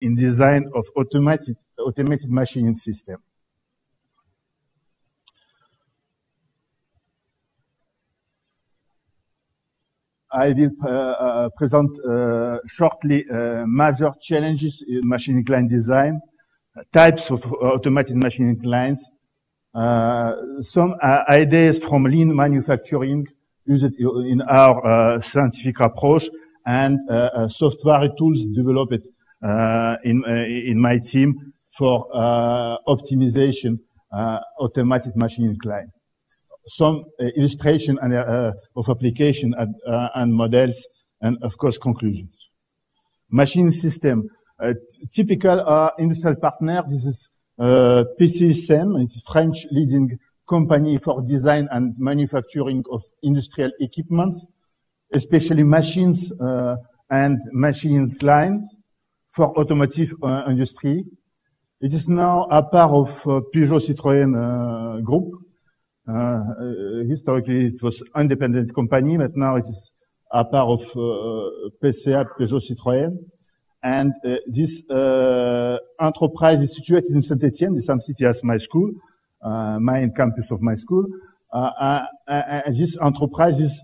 in design of automated machining system. I will present shortly major challenges in machining line design, types of automated machining lines, some ideas from lean manufacturing used in our scientific approach, and software tools developed in my team for optimization automated machining line. Some illustration and, of application and models, and of course conclusions. Machine system, typical industrial partner. This is PCSM. It's French leading company for design and manufacturing of industrial equipments, especially machines and machines lines for automotive industry. It is now a part of Peugeot Citroën group. Historically, it was independent company, but now it is a part of PCA, Peugeot Citroën. And this enterprise is situated in Saint-Etienne, the same city as my school, main campus of my school. And this enterprise is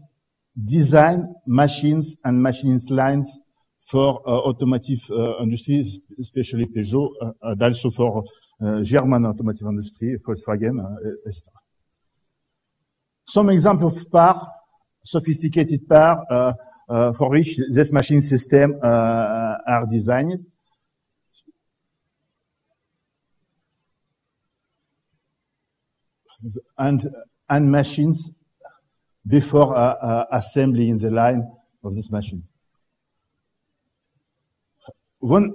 design machines and machines lines for automotive industry, especially Peugeot, and also for German automotive industry, Volkswagen, etc. Some examples of parts, sophisticated parts, for which this machine system are designed. And machines before assembly in the line of this machine. One